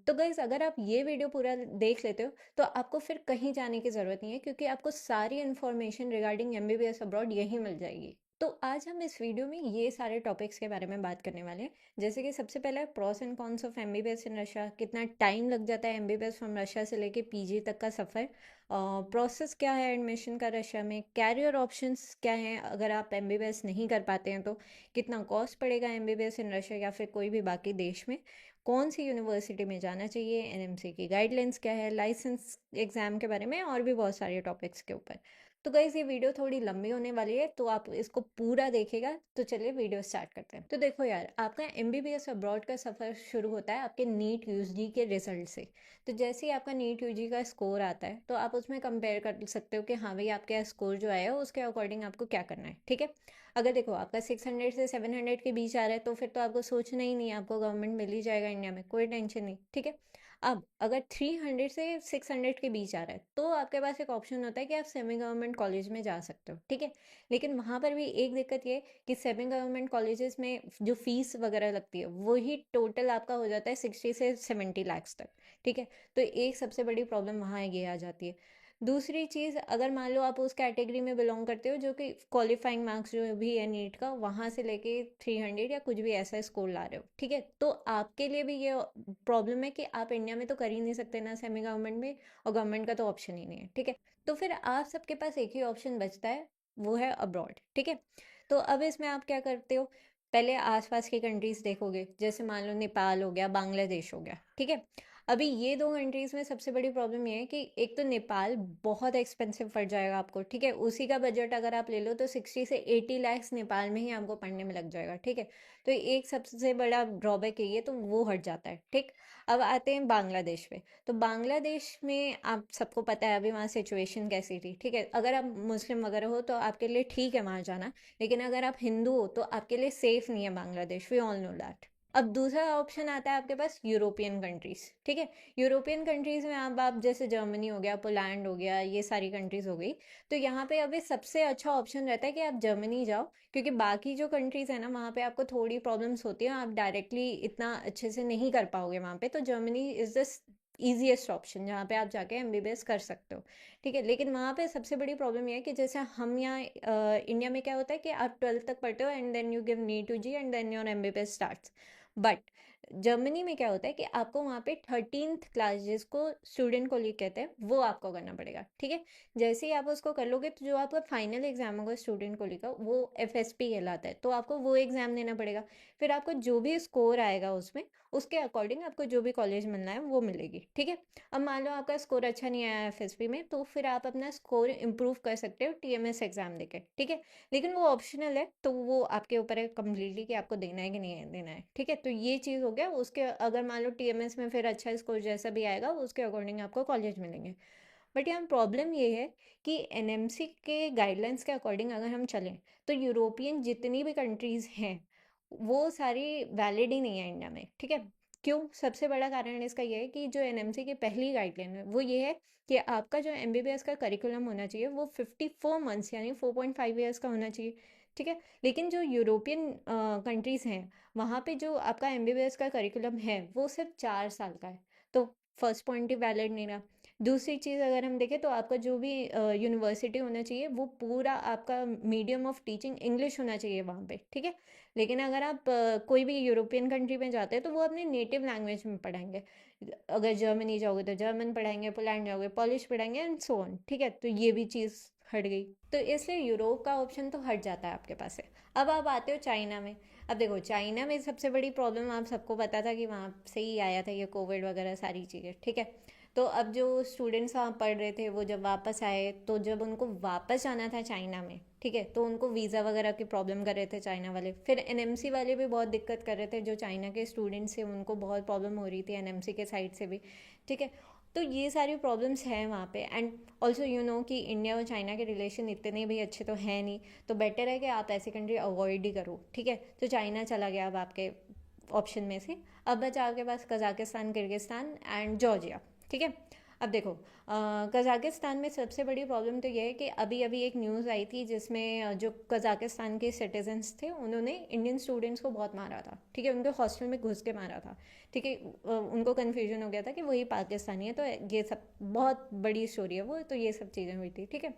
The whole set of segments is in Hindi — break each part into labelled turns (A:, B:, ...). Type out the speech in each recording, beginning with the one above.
A: तो गाइस अगर आप ये वीडियो पूरा देख लेते हो तो आपको फिर कहीं जाने की ज़रूरत नहीं है, क्योंकि आपको सारी इन्फॉर्मेशन रिगार्डिंग एमबीबीएस अब्रॉड यहीं मिल जाएगी। तो आज हम इस वीडियो में ये सारे टॉपिक्स के बारे में बात करने वाले हैं। जैसे कि सबसे पहला pros and cons of MBBS in Russia, कितना टाइम लग जाता है एमबीबीएस फ्रॉम रशिया से लेके पीजी तक का सफ़र, प्रोसेस क्या है एडमिशन का रशिया में, कैरियर ऑप्शंस क्या हैं अगर आप एमबीबीएस नहीं कर पाते हैं तो, कितना कॉस्ट पड़ेगा एमबीबीएस इन रशिया या फिर कोई भी बाकी देश में, कौन सी यूनिवर्सिटी में जाना चाहिए, एनएमसी की गाइडलाइंस क्या है, लाइसेंस एग्ज़ाम के बारे में और भी बहुत सारे टॉपिक्स के ऊपर। तो गाइज़ ये वीडियो थोड़ी लंबी होने वाली है, तो आप इसको पूरा देखेगा। तो चलिए वीडियो स्टार्ट करते हैं। तो देखो यार, आपका एमबीबीएस अब्रॉड का सफ़र शुरू होता है आपके नीट यूजी के रिजल्ट से। तो जैसे ही आपका नीट यूजी का स्कोर आता है तो आप उसमें कंपेयर कर सकते हो कि हाँ भाई आपका स्कोर जो आया है उसके अकॉर्डिंग आपको क्या करना है, ठीक है। अगर देखो आपका 600 से 700 के बीच आ रहा है तो फिर तो आपको सोचना ही नहीं है, आपको गवर्नमेंट मिल ही जाएगा इंडिया में, कोई टेंशन नहीं, ठीक है। अब अगर 300 से 600 के बीच आ रहा है तो आपके पास एक ऑप्शन होता है कि आप सेमी गवर्नमेंट कॉलेज में जा सकते हो, ठीक है। लेकिन वहाँ पर भी एक दिक्कत ये है कि सेमी गवर्नमेंट कॉलेजेस में जो फीस वगैरह लगती है वही टोटल आपका हो जाता है 60 से 70 लाख तक, ठीक है। तो एक सबसे बड़ी प्रॉब्लम वहाँ ये आ जाती है। दूसरी चीज़, अगर मान लो आप उस कैटेगरी में बिलोंग करते हो जो कि क्वालिफाइंग मार्क्स जो भी है नीट का वहाँ से लेके 300 या कुछ भी ऐसा स्कोर ला रहे हो, ठीक है, तो आपके लिए भी ये प्रॉब्लम है कि आप इंडिया में तो कर ही नहीं सकते ना सेमी गवर्नमेंट में, और गवर्नमेंट का तो ऑप्शन ही नहीं है, ठीक है। तो फिर आप सबके पास एक ही ऑप्शन बचता है, वो है अब्रॉड, ठीक है। तो अब इसमें आप क्या करते हो, पहले आसपास की कंट्रीज देखोगे, जैसे मान लो नेपाल हो गया, बांग्लादेश हो गया, ठीक है। अभी ये दो कंट्रीज़ में सबसे बड़ी प्रॉब्लम ये है कि एक तो नेपाल बहुत एक्सपेंसिव पड़ जाएगा आपको, ठीक है। उसी का बजट अगर आप ले लो तो 60 से 80 लाख नेपाल में ही आपको पढ़ने में लग जाएगा, ठीक है। तो एक सबसे बड़ा ड्रॉबैक है ये, तो वो हट जाता है, ठीक। अब आते हैं बांग्लादेश पे। तो बांग्लादेश में आप सबको पता है अभी वहाँ सिचुएशन कैसी थी, ठीक है। अगर आप मुस्लिम वगैरह हो तो आपके लिए ठीक है वहाँ जाना, लेकिन अगर आप हिंदू हो तो आपके लिए सेफ़ नहीं है Bangladesh, we all know that. अब दूसरा ऑप्शन आता है आपके पास यूरोपियन कंट्रीज, ठीक है। यूरोपियन कंट्रीज में आप जैसे जर्मनी हो गया, पोलैंड हो गया, ये सारी कंट्रीज हो गई। तो यहाँ पे अभी सबसे अच्छा ऑप्शन रहता है कि आप जर्मनी जाओ, क्योंकि बाकी जो कंट्रीज है ना वहाँ पे आपको थोड़ी प्रॉब्लम्स होती हैं, आप डायरेक्टली इतना अच्छे से नहीं कर पाओगे वहाँ पे। तो Germany is the easiest option जहाँ पे आप जाके एमबीबीएस कर सकते हो, ठीक है। लेकिन वहाँ पे सबसे बड़ी प्रॉब्लम ये है कि जैसे हम यहाँ इंडिया में क्या होता है कि आप 12th तक पढ़ते हो and then you give NEET UG and then your MBBS starts. But Germany में क्या होता है कि आपको वहाँ पे 13th क्लास जिसको स्टूडेंट कोली कहते हैं वो आपको करना पड़ेगा, ठीक है। जैसे ही आप उसको कर लोगे तो जो आपका फाइनल एग्जाम होगा स्टूडेंट कोली का वो एफएसपी कहलाता है, तो आपको वो एग्जाम देना पड़ेगा। फिर आपको जो भी स्कोर आएगा उसमें उसके अकॉर्डिंग आपको जो भी कॉलेज मिलना है वो मिलेगी, ठीक है। अब मान लो आपका स्कोर अच्छा नहीं आया एफएसपी में, तो फिर आप अपना स्कोर इम्प्रूव कर सकते हो टीएमएस एग्जाम देके, ठीक है। लेकिन वो ऑप्शनल है, तो वो आपके ऊपर है कम्प्लीटली कि आपको देना है कि नहीं देना है, ठीक है। तो ये चीज़ हो गया उसके, अगर मान लो टीएमएस में फिर अच्छा स्कोर जैसा भी आएगा उसके अकॉर्डिंग आपको कॉलेज मिलेंगे। बट यहाँ प्रॉब्लम ये है कि एनएमसी के गाइडलाइंस के अकॉर्डिंग अगर हम चलें तो यूरोपियन जितनी भी कंट्रीज़ हैं वो सारी वैलिड ही नहीं है इंडिया में, ठीक है। क्यों? सबसे बड़ा कारण इसका ये है कि जो एनएमसी की पहली गाइडलाइन है वो ये है कि आपका जो एमबीबीएस का करिकुलम होना चाहिए वो 54 मंथ्स यानी 4.5 ईयर्स का होना चाहिए, ठीक है। लेकिन जो यूरोपियन कंट्रीज़ हैं वहाँ पे जो आपका एमबीबीएस का करिकुलम है वो सिर्फ 4 साल का है। तो फर्स्ट पॉइंट ही वैलिड नहीं रहा। दूसरी चीज़ अगर हम देखें तो आपका जो भी यूनिवर्सिटी होना चाहिए वो पूरा आपका मीडियम ऑफ टीचिंग इंग्लिश होना चाहिए वहाँ पे, ठीक है। लेकिन अगर आप कोई भी यूरोपियन कंट्री में जाते हैं तो वो अपने नेटिव लैंग्वेज में पढ़ाएंगे। अगर जर्मनी जाओगे तो जर्मन पढ़ाएंगे, पोलैंड जाओगे पॉलिश पढ़ाएंगे एंड सो ऑन, ठीक है। तो ये भी चीज़ हट गई, तो इसलिए यूरोप का ऑप्शन तो हट जाता है आपके पास से। अब आप आते हो चाइना में। अब देखो चाइना में सबसे बड़ी प्रॉब्लम आप सबको पता था कि वहाँ से ही आया था ये कोविड वगैरह सारी चीज़ें, ठीक है। तो अब जो स्टूडेंट्स वहाँ पढ़ रहे थे वो जब वापस आए तो जब उनको वापस जाना था चाइना में, ठीक है, तो उनको वीज़ा वगैरह की प्रॉब्लम कर रहे थे चाइना वाले। फिर एनएमसी वाले भी बहुत दिक्कत कर रहे थे, जो चाइना के स्टूडेंट्स थे उनको बहुत प्रॉब्लम हो रही थी एनएमसी के साइड से भी, ठीक है। तो ये सारी प्रॉब्लम्स हैं वहाँ पे। एंड ऑल्सो यू नो कि इंडिया और चाइना के रिलेशन इतने भी अच्छे तो हैं नहीं, तो बेटर है कि आप ऐसी कंट्री अवॉइड ही करो, ठीक है। तो चाइना चला गया अब आपके ऑप्शन में से। अब बचा आपके पास कजाकिस्तान, किर्गिस्तान एंड जॉर्जिया, ठीक है। अब देखो, कज़ाकिस्तान में सबसे बड़ी प्रॉब्लम तो ये है कि अभी अभी एक न्यूज़ आई थी जिसमें जो कज़ाकिस्तान के सिटीजन्स थे उन्होंने इंडियन स्टूडेंट्स को बहुत मारा था, ठीक है, उनके हॉस्टल में घुस के मारा था, ठीक है। उनको कन्फ्यूजन हो गया था कि वही पाकिस्तानी है, तो ये सब बहुत बड़ी स्टोरी है वो, तो ये सब चीज़ें हुई थी, ठीक है।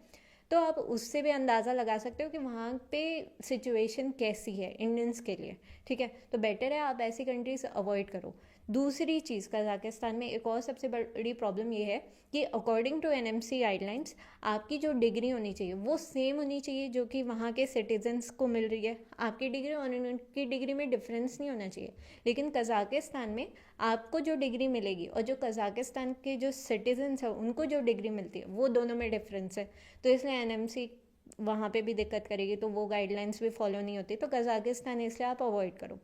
A: तो आप उससे भी अंदाज़ा लगा सकते हो कि वहाँ पे सिचुएशन कैसी है इंडियंस के लिए, ठीक है। तो बेटर है आप ऐसी कंट्रीज अवॉइड करो। दूसरी चीज़, कजाकिस्तान में एक और सबसे बड़ी प्रॉब्लम ये है कि अकॉर्डिंग टू एनएमसी गाइडलाइंस आपकी जो डिग्री होनी चाहिए वो सेम होनी चाहिए जो कि वहाँ के सिटीजन्स को मिल रही है। आपकी डिग्री और उनकी डिग्री में डिफरेंस नहीं होना चाहिए। लेकिन कजाकिस्तान में आपको जो डिग्री मिलेगी और जो कजाकिस्तान के जो सिटीजन्स हैं उनको जो डिग्री मिलती है वो दोनों में डिफरेंस है। तो इसलिए एनएमसी वहाँ पे भी दिक्कत करेगी, तो वो गाइडलाइंस भी फॉलो नहीं होती, तो कजाकिस्तान इसलिए आप अवॉइड करो।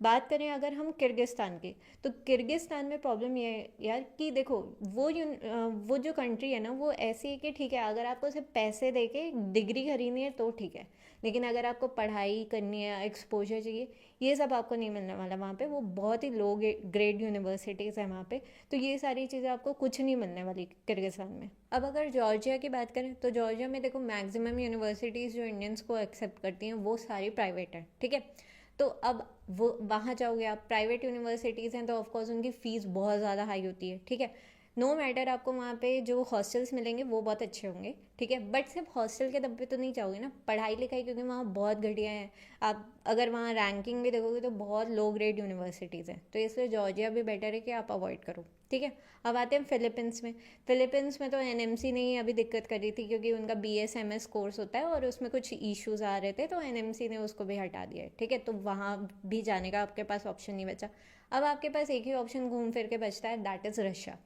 A: बात करें अगर हम किर्गिस्तान की, तो किर्गिस्तान में प्रॉब्लम ये है यार कि देखो, वो जो कंट्री है ना वो ऐसी है कि ठीक है, अगर आपको सिर्फ पैसे दे के डिग्री खरीदनी है तो ठीक है, लेकिन अगर आपको पढ़ाई करनी है, एक्सपोजर चाहिए, ये सब आपको नहीं मिलने वाला वहाँ पे। वो बहुत ही लो ग्रेड यूनिवर्सिटीज़ हैं वहाँ पे, तो ये सारी चीज़ें आपको कुछ नहीं मिलने वाली किर्गिस्तान में। अब अगर जॉर्जिया की बात करें तो जॉर्जिया में देखो, मैक्सिमम यूनिवर्सिटीज़ जो इंडियंस को एक्सेप्ट करती हैं वो सारी प्राइवेट हैं, ठीक है। तो अब वो वहाँ जाओगे आप, प्राइवेट यूनिवर्सिटीज़ हैं तो ऑफकोर्स उनकी फ़ीस बहुत ज़्यादा हाई होती है, ठीक है। नो मैटर, आपको वहाँ पे जो हॉस्टल्स मिलेंगे वो बहुत अच्छे होंगे, ठीक है, बट सिर्फ हॉस्टल के दम पे तो नहीं जाओगे ना, पढ़ाई लिखाई क्योंकि वहाँ बहुत घटिया है। आप अगर वहाँ रैंकिंग भी देखोगे तो बहुत लो ग्रेड यूनिवर्सिटीज़ हैं, तो इसलिए जॉर्जिया भी बेटर है कि आप अवॉइड करो, ठीक है। अब आते हैं फिलीपींस में। फिलीपींस में तो एनएमसी ने ही अभी दिक्कत करी थी क्योंकि उनका बीएसएमएस कोर्स होता है और उसमें कुछ इश्यूज आ रहे थे, तो एनएमसी ने उसको भी हटा दिया है, ठीक है। तो वहाँ भी जाने का आपके पास ऑप्शन नहीं बचा। अब आपके पास एक ही ऑप्शन घूम फिर के बचता है, दैट इज़ रशिया।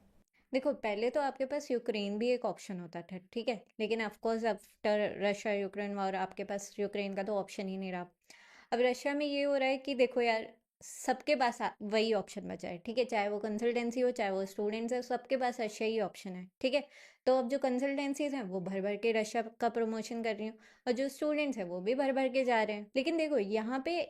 A: देखो, पहले तो आपके पास यूक्रेन भी एक ऑप्शन होता था, ठीक है, लेकिन of course after Russia Ukraine war आपके पास यूक्रेन का तो ऑप्शन ही नहीं रहा। अब रशिया में ये हो रहा है कि देखो यार, सबके पास वही ऑप्शन बचा है, ठीक है, चाहे वो कंसल्टेंसी हो चाहे वो स्टूडेंट्स है, सबके पास रशिया ही ऑप्शन है, ठीक है। तो अब जो कंसल्टेंसीज हैं वो भर भर के रशिया का प्रमोशन कर रही हैं और जो स्टूडेंट्स हैं वो भी भर भर के जा रहे हैं। लेकिन देखो, यहाँ पे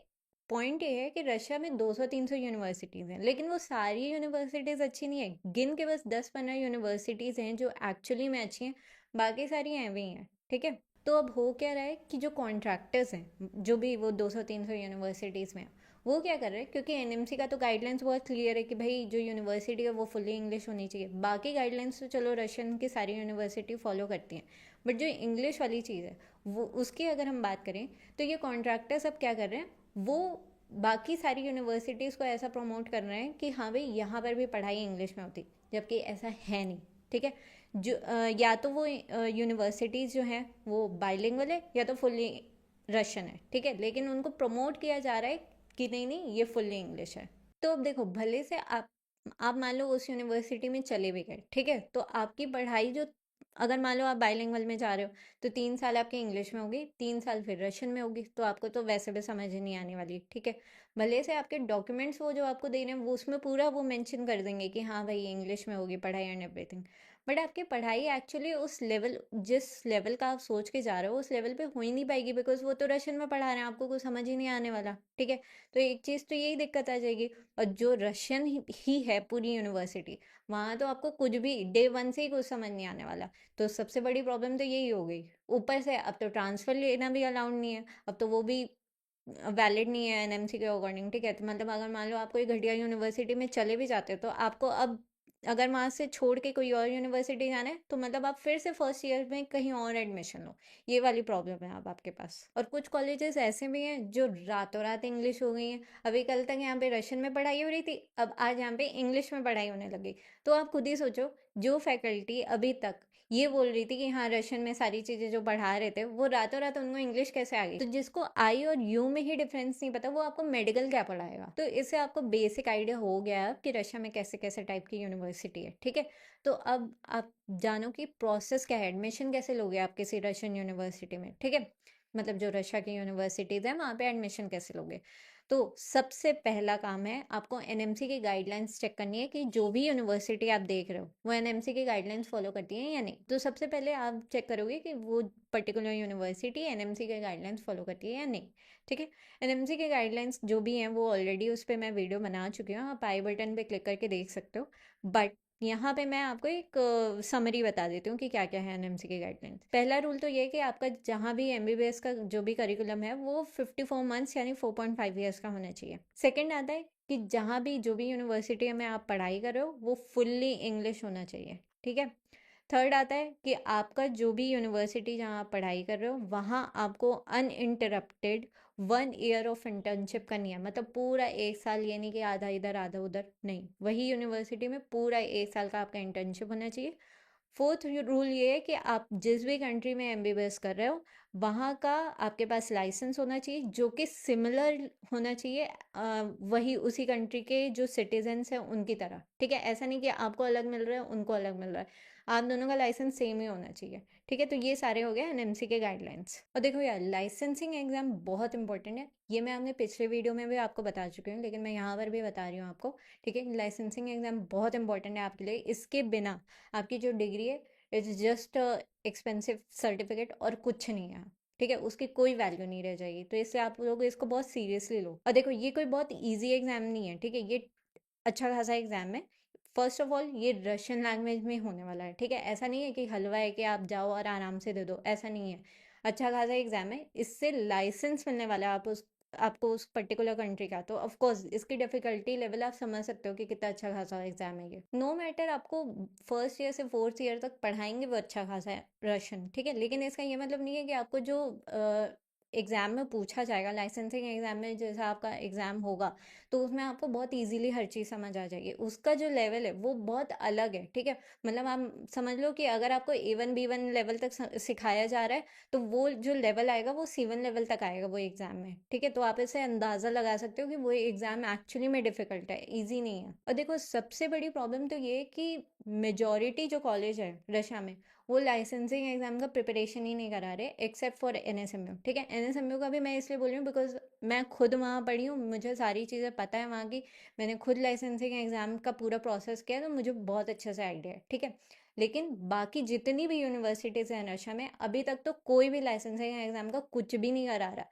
A: पॉइंट ये है कि रशिया में 200-300 यूनिवर्सिटीज़ हैं, लेकिन वो सारी यूनिवर्सिटीज़ अच्छी नहीं है, गिन के बस 10-15 यूनिवर्सिटीज़ हैं जो एक्चुअली में अच्छी हैं, बाकी सारी ऐवी ही हैं, ठीक है। तो अब हो क्या रहा है कि जो कॉन्ट्रैक्टर्स हैं, जो भी वो 200-300 यूनिवर्सिटीज़ में हैं, वो क्या कर रहे हैं, क्योंकि एनएमसी का तो गाइडलाइंस बहुत क्लियर है कि भाई जो यूनिवर्सिटी है वो फुल्ली इंग्लिश होनी चाहिए। बाकी गाइडलाइंस तो चलो रशियन की सारी यूनिवर्सिटी फॉलो करती हैं, बट जो इंग्लिश वाली चीज़ है वो, उसकी अगर हम बात करें तो ये कॉन्ट्रैक्टर्स अब क्या कर रहे हैं, वो बाकी सारी यूनिवर्सिटीज़ को ऐसा प्रमोट कर रहे हैं कि हाँ भाई यहाँ पर भी पढ़ाई इंग्लिश में होती, जबकि ऐसा है नहीं, ठीक है। जो या तो वो यूनिवर्सिटीज़ जो हैं वो बाइलिंगुअल है या तो फुल्ली रशियन है, ठीक है, लेकिन उनको प्रमोट किया जा रहा है कि नहीं नहीं ये फुल्ली इंग्लिश है। तो अब देखो, भले से आप मान लो उस यूनिवर्सिटी में चले भी गए, ठीक है, तो आपकी पढ़ाई जो, अगर मान लो आप बाइलिंगुअल में जा रहे हो तो 3 साल आपकी इंग्लिश में होगी, 3 साल फिर रशियन में होगी, तो आपको तो वैसे भी समझ ही नहीं आने वाली, ठीक है। भले से आपके डॉक्यूमेंट्स वो जो आपको दे रहे हैं वो उसमें पूरा वो मेंशन कर देंगे कि हाँ भाई इंग्लिश में होगी पढ़ाई एंड एवरीथिंग, बट आपकी पढ़ाई एक्चुअली उस लेवल, जिस लेवल का आप सोच के जा रहे हो उस लेवल पे हो ही नहीं पाएगी, बिकॉज वो तो रशियन में पढ़ा रहे हैं, आपको कुछ समझ ही नहीं आने वाला, ठीक है। तो एक चीज़ तो यही दिक्कत आ जाएगी। और जो रशियन ही है पूरी यूनिवर्सिटी, वहाँ तो आपको कुछ भी डे वन से ही कुछ समझ नहीं आने वाला, तो सबसे बड़ी प्रॉब्लम तो यही हो गई। ऊपर से अब तो ट्रांसफ़र लेना भी अलाउड नहीं है, अब तो वो भी वैलिड नहीं है एनएमसी के अकॉर्डिंग, ठीक है। तो मतलब अगर मान लो आप कोई घटिया यूनिवर्सिटी में चले भी जाते हो तो आपको अब अगर वहाँ से छोड़ के कोई और यूनिवर्सिटी जाना है तो मतलब आप फिर से फर्स्ट ईयर में कहीं और एडमिशन लो, ये वाली प्रॉब्लम है अब आपके पास। और कुछ कॉलेजेस ऐसे भी हैं जो रातों रात इंग्लिश हो गई हैं। अभी कल तक यहाँ पे रशियन में पढ़ाई हो रही थी, अब आज यहाँ पे इंग्लिश में पढ़ाई होने लगी। तो आप खुद ही सोचो, जो फैकल्टी अभी तक ये बोल रही थी कि हाँ रशियन में सारी चीज़ें जो पढ़ा रहे थे वो रातों रात उनको इंग्लिश कैसे आ गई। तो जिसको आई और यू में ही डिफरेंस नहीं पता वो आपको मेडिकल क्या पढ़ाएगा। तो इससे आपको बेसिक आइडिया हो गया है कि रशिया में कैसे कैसे टाइप की यूनिवर्सिटी है, ठीक है। तो अब आप जानो कि प्रोसेस क्या है, एडमिशन कैसे लोगे आप किसी रशियन यूनिवर्सिटी में, ठीक है, मतलब जो रशिया की यूनिवर्सिटीज़ हैं वहाँ पे एडमिशन कैसे लोगे। तो सबसे पहला काम है आपको एनएमसी की गाइडलाइंस चेक करनी है कि जो भी यूनिवर्सिटी आप देख रहे हो वो एनएमसी की गाइडलाइंस फॉलो करती है या नहीं। तो सबसे पहले आप चेक करोगे कि वो पर्टिकुलर यूनिवर्सिटी एनएमसी के गाइडलाइंस फॉलो करती है या नहीं, ठीक है। एनएमसी के गाइडलाइंस जो भी हैं वो ऑलरेडी उस पर मैं वीडियो बना चुकी हूँ, आप आई बटन पे क्लिक करके देख सकते हो। बट यहाँ पे मैं आपको एक समरी बता देती हूँ कि क्या क्या है एनएमसी के गाइडलाइंस। पहला रूल तो ये है कि आपका जहाँ भी एमबीबीएस का जो भी करिकुलम है वो 54 मंथ्स यानी 4.5 ईयर्स का होना चाहिए। सेकंड आता है कि जहाँ भी जो भी यूनिवर्सिटी में आप पढ़ाई कर रहे हो वो फुल्ली इंग्लिश होना चाहिए, ठीक है। थर्ड आता है कि आपका जो भी यूनिवर्सिटी जहाँ आप पढ़ाई कर रहे हो वहाँ आपको अनइंटरप्टेड 1 ईयर ऑफ इंटर्नशिप करनी है, मतलब पूरा 1 साल, ये नहीं कि आधा इधर आधा उधर, नहीं, वही यूनिवर्सिटी में पूरा 1 साल का आपका इंटर्नशिप होना चाहिए। फोर्थ रूल ये है कि आप जिस भी कंट्री में एमबीबीएस कर रहे हो वहाँ का आपके पास लाइसेंस होना चाहिए जो कि सिमिलर होना चाहिए वही उसी कंट्री के जो सिटीजन्स हैं उनकी तरह, ठीक है। ऐसा नहीं कि आपको अलग मिल रहा है उनको अलग मिल रहा है, आप दोनों का लाइसेंस सेम ही होना चाहिए, ठीक है। तो ये सारे हो गए एनएमसी के गाइडलाइंस। और देखो यार, लाइसेंसिंग एग्जाम बहुत इंपॉर्टेंट है, ये मैं अपने पिछले वीडियो में भी आपको बता चुकी हूँ, लेकिन मैं यहाँ पर भी बता रही हूँ आपको, ठीक है। लाइसेंसिंग एग्जाम बहुत इंपॉर्टेंट है आपके लिए, इसके बिना आपकी जो डिग्री है इट्स जस्ट एक्सपेंसिव सर्टिफिकेट और कुछ नहीं है, ठीक है। उसकी कोई वैल्यू नहीं रह जाएगी, तो इसलिए आप लोग इसको बहुत सीरियसली लो। और देखो ये कोई बहुत इजी एग्जाम नहीं है, ठीक है, ये अच्छा खासा एग्जाम है। फर्स्ट ऑफ ऑल ये रशियन लैंग्वेज में होने वाला है, ठीक है। ऐसा नहीं है कि हलवा है कि आप जाओ और आराम से दे दो, ऐसा नहीं है। अच्छा खासा एग्जाम है, इससे लाइसेंस मिलने वाला है आपको उस पर्टिकुलर कंट्री का, तो ऑफ कोर्स इसकी डिफिकल्टी लेवल आप समझ सकते हो कि कितना अच्छा खासा एग्जाम है ये। नो मैटर आपको फर्स्ट ईयर से फोर्थ ईयर तक पढ़ाएंगे वो अच्छा खासा है रशियन, ठीक है, लेकिन इसका ये मतलब नहीं है कि आपको जो एग्जाम में पूछा जाएगा, लाइसेंसिंग एग्जाम में जैसा आपका एग्जाम होगा, तो उसमें आपको बहुत इजीली हर चीज़ समझ आ जाएगी। उसका जो लेवल है वो बहुत अलग है, ठीक है। मतलब आप समझ लो कि अगर आपको A1 B1 लेवल तक सिखाया जा रहा है तो वो जो लेवल आएगा वो C1 लेवल तक आएगा वो एग्जाम में, ठीक है। तो आप इसे अंदाज़ा लगा सकते हो कि वो एग्जाम एक्चुअली में डिफिकल्ट है, ईजी नहीं है। और देखो सबसे बड़ी प्रॉब्लम तो ये है कि मेजोरिटी जो कॉलेज है रशिया में वो लाइसेंसिंग एग्जाम का प्रिपरेशन ही नहीं करा रहे एक्सेप्ट फॉर एनएसएमयू, ठीक है। एनएसएमयू का भी मैं इसलिए बोल रही हूँ बिकॉज मैं खुद वहाँ पढ़ी हूँ, मुझे सारी चीज़ें पता है वहाँ की, मैंने खुद लाइसेंसिंग एग्जाम का पूरा प्रोसेस किया, तो मुझे बहुत अच्छे से आइडिया है, ठीक है। लेकिन बाकी जितनी भी यूनिवर्सिटीज़ हैं रशिया में अभी तक तो कोई भी लाइसेंसिंग एग्जाम का कुछ भी नहीं करा रहा।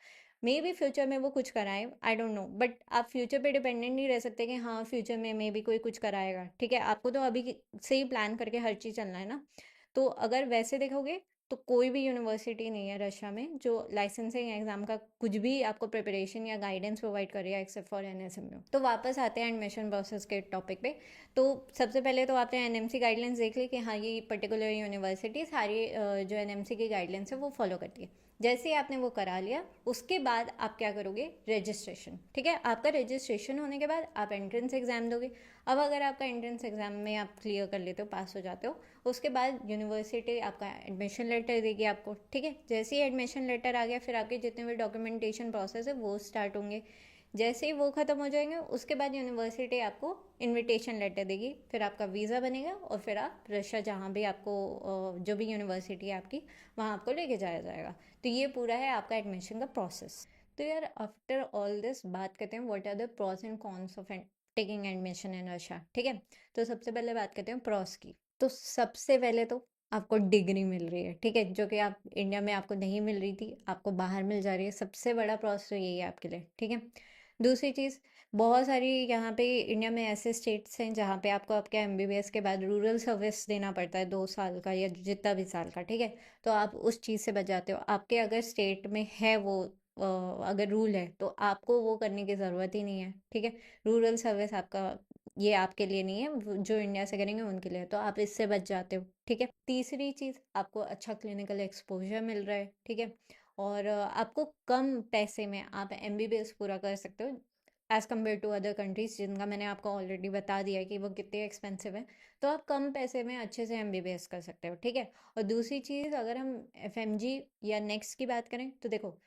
A: मे बी फ्यूचर में वो कुछ कराएं, आई डोंट नो, बट आप फ्यूचर पे डिपेंडेंट नहीं रह सकते कि हाँ फ्यूचर में मे बी कोई कुछ कराएगा, ठीक है। आपको तो अभी से ही प्लान करके हर चीज़ चलना है ना। तो अगर वैसे देखोगे तो कोई भी यूनिवर्सिटी नहीं है रशिया में जो लाइसेंसिंग एग्जाम का कुछ भी आपको प्रिपरेशन या गाइडेंस प्रोवाइड करेगा एक्सेप्ट फॉर एनएसएमयू। तो वापस आते हैं एडमिशन प्रोसेस के टॉपिक पे। तो सबसे पहले तो आपने एनएमसी गाइडलाइंस देख ली कि हाँ ये पर्टिकुलर यूनिवर्सिटी सारी जो एनएमसी की गाइडलाइंस है वो फॉलो करती है। जैसे ही आपने वो करा लिया उसके बाद आप क्या करोगे, रजिस्ट्रेशन, ठीक है। आपका रजिस्ट्रेशन होने के बाद आप एंट्रेंस एग्जाम दोगे। अब अगर आपका एंट्रेंस एग्जाम में आप क्लियर कर लेते हो, पास हो जाते हो, उसके बाद यूनिवर्सिटी आपका एडमिशन लेटर देगी आपको, ठीक है। जैसे ही एडमिशन लेटर आ गया फिर आपके जितने भी डॉक्यूमेंटेशन प्रोसेस है वो स्टार्ट होंगे। जैसे ही वो ख़त्म हो जाएंगे उसके बाद यूनिवर्सिटी आपको इनविटेशन लेटर देगी, फिर आपका वीज़ा बनेगा और फिर आप रशिया जहाँ भी आपको जो भी यूनिवर्सिटी है आपकी वहाँ आपको लेके जाया जाएगा। तो ये पूरा है आपका एडमिशन का प्रोसेस। तो यार आफ्टर ऑल दिस बात करते हैं what are the pros and cons of taking admission in Russia, ठीक है। तो सबसे पहले बात करते हैं प्रॉस की। तो सबसे पहले तो आपको डिग्री मिल रही है, ठीक है, जो कि आप इंडिया में आपको नहीं मिल रही थी, आपको बाहर मिल जा रही है, सबसे बड़ा प्रोसेस तो यही है आपके लिए, ठीक है। दूसरी चीज़, बहुत सारी यहाँ पे इंडिया में ऐसे स्टेट्स हैं जहाँ पे आपको आपके एमबीबीएस के बाद रूरल सर्विस देना पड़ता है 2 साल का या जितना भी साल का, ठीक है। तो आप उस चीज़ से बच जाते हो, आपके अगर स्टेट में है वो अगर रूल है तो आपको वो करने की ज़रूरत ही नहीं है, ठीक है। रूरल सर्विस आपका ये आपके लिए नहीं है, जो इंडिया से करेंगे उनके लिए, तो आप इससे बच जाते हो, ठीक है। तीसरी चीज़, आपको अच्छा क्लिनिकल एक्सपोजर मिल रहा है, ठीक है। और आपको कम पैसे में आप एमबीबीएस पूरा कर सकते हो as compare to other countries जिनका मैंने आपको ऑलरेडी बता दिया है कि वो कितने एक्सपेंसिव है। तो आप कम पैसे में अच्छे से एमबीबीएस कर सकते हो, ठीक है। और दूसरी चीज़, अगर हम एफएमजी या नेक्स्ट की बात करें तो देखो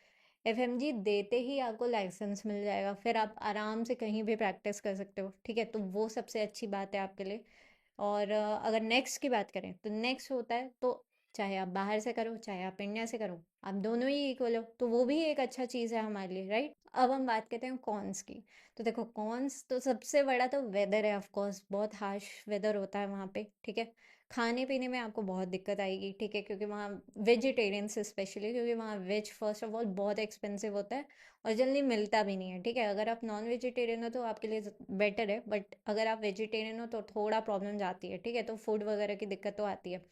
A: एफएमजी देते ही आपको लाइसेंस मिल जाएगा, फिर आप आराम से कहीं भी प्रैक्टिस कर सकते हो, ठीक है। तो वो सबसे अच्छी बात है आपके लिए। और अगर नेक्स्ट की बात करें तो नेक्स्ट होता है, तो चाहे आप बाहर से करो, चाहे आप इंडिया से करो, आप दोनों ही इक्वल हो, तो वो भी एक अच्छा चीज़ है हमारे लिए, राइट? अब हम बात करते हैं कॉन्स की। तो देखो, कॉन्स तो सबसे बड़ा तो वेदर है, ऑफ कोर्स बहुत हार्श वेदर होता है वहाँ पे, ठीक है? खाने पीने में आपको बहुत दिक्कत आएगी, ठीक है? क्योंकि वहाँ वेजिटेरियंस स्पेशली, क्योंकि वहाँ वेज फर्स्ट ऑफ ऑल बहुत एक्सपेंसिव होता है और जल्दी मिलता भी नहीं है, ठीक है? अगर आप नॉन वेजिटेरियन हो तो आपके लिए बेटर है, बट अगर आप वेजिटेरियन हो तो थोड़ा प्रॉब्लम जाती है, ठीक है? तो फूड वगैरह की दिक्कत तो आती है।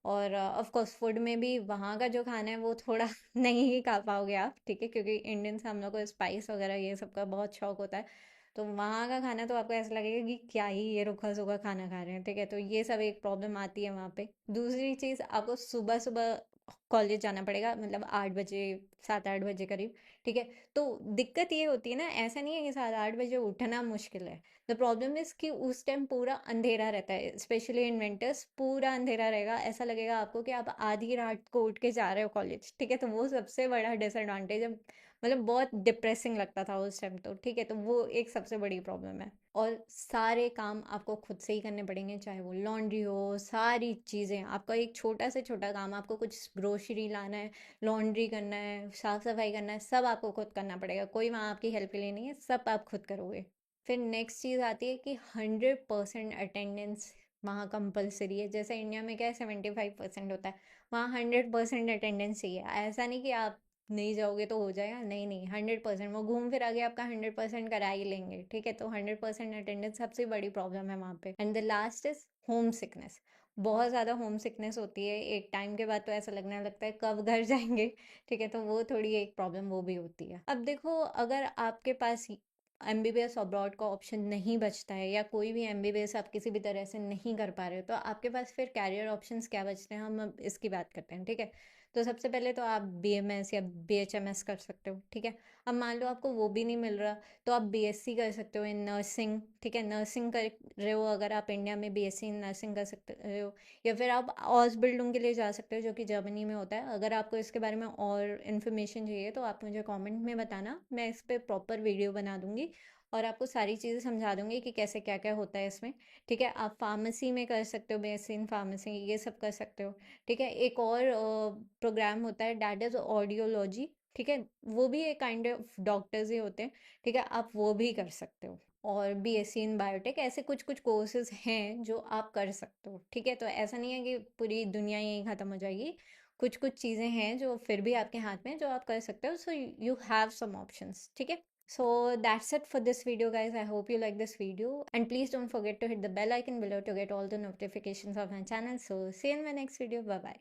A: और ऑफ कोर्स फूड में भी वहाँ का जो खाना है वो थोड़ा नहीं ही खा पाओगे आप, ठीक है? क्योंकि इंडियंस हम लोग को स्पाइस वगैरह ये सब का बहुत शौक होता है। तो वहाँ का खाना तो आपको ऐसा लगेगा कि क्या ही ये रूखा सूखा खाना खा रहे हैं, ठीक है? तो ये सब एक प्रॉब्लम आती है वहाँ पे। दूसरी चीज़, आपको सुबह सुबह कॉलेज जाना पड़ेगा, मतलब 8 बजे, 7-8 बजे करीब, ठीक है? तो दिक्कत ये होती है ना, ऐसा नहीं है कि 7-8 बजे उठना मुश्किल है। द प्रॉब्लम इज कि उस टाइम पूरा अंधेरा रहता है, स्पेशली इन विंटर्स पूरा अंधेरा रहेगा, ऐसा लगेगा आपको कि आप आधी रात को उठ के जा रहे हो कॉलेज, ठीक है? तो वो सबसे बड़ा डिसएडवांटेज है, मतलब बहुत डिप्रेसिंग लगता था उस टाइम तो, ठीक है? तो वो एक सबसे बड़ी प्रॉब्लम है। और सारे काम आपको खुद से ही करने पड़ेंगे, चाहे वो लॉन्ड्री हो, सारी चीज़ें, आपका एक छोटा से छोटा काम, आपको कुछ ग्रोसरी लाना है, लॉन्ड्री करना है, साफ सफाई करना है, सब आपको खुद करना पड़ेगा, कोई वहाँ आपकी हेल्प के लिए नहीं है, सब आप खुद करोगे। फिर नेक्स्ट चीज़ आती है कि 100% अटेंडेंस वहाँ कंपलसरी है। जैसे इंडिया में क्या है, 75% होता है, वहाँ 100% अटेंडेंस चाहिए। ऐसा नहीं कि आप नहीं जाओगे तो हो जाएगा, नहीं नहीं, 100%, वो घूम फिर आगे आपका 100% करा ही लेंगे, ठीक है? तो 100% अटेंडेंस सबसे बड़ी प्रॉब्लम है वहाँ पे। And the last is home sickness. बहुत ज़्यादा होम सिकनेस होती है, एक टाइम के बाद तो ऐसा लगने लगता है कब घर जाएंगे, ठीक है? तो वो थोड़ी एक प्रॉब्लम वो भी होती है। अब देखो, अगर आपके पास एमबीबीएस अब्रॉड का ऑप्शन नहीं बचता है, या कोई भी एमबीबीएस आप किसी भी तरह से नहीं कर पा रहे हो, तो आपके पास फिर कैरियर ऑप्शंस क्या बचते हैं, हम अब इसकी बात करते हैं, ठीक है? तो सबसे पहले तो आप बीएमएस या बीएचएमएस कर सकते हो, ठीक है? अब मान लो आपको वो भी नहीं मिल रहा, तो आप बीएससी कर सकते हो इन नर्सिंग, ठीक है? नर्सिंग कर रहे हो अगर आप इंडिया में, बीएससी इन नर्सिंग कर सकते हो। या फिर आप ऑसबिल्डिंग के लिए जा सकते हो, जो कि जर्मनी में होता है। अगर आपको इसके बारे में और इन्फॉर्मेशन चाहिए तो आप मुझे कमेंट में बताना, मैं इस पर प्रॉपर वीडियो बना दूंगी और आपको सारी चीज़ें समझा दूंगी कि कैसे क्या क्या होता है इसमें, ठीक है? आप फार्मेसी में कर सकते हो, बीएससी इन फार्मेसी, ये सब कर सकते हो, ठीक है? एक और प्रोग्राम होता है, डैट इज़ ऑडियोलॉजी, ठीक है? वो भी एक काइंड ऑफ डॉक्टर्स ही होते हैं, ठीक है? आप वो भी कर सकते हो। और बीएससी इन बायोटेक, ऐसे कुछ कुछ कोर्सेज हैं जो आप कर सकते हो, ठीक है? तो ऐसा नहीं है कि पूरी दुनिया यहीं ख़त्म हो जाएगी, कुछ कुछ चीज़ें हैं जो फिर भी आपके हाथ में है, जो आप कर सकते हो। So you have some options, ठीक है? So that's it for this video, guys. I hope you like this video, and please don't forget to hit the bell icon below to get all the notifications of my channel. So see you in my next video. Bye bye.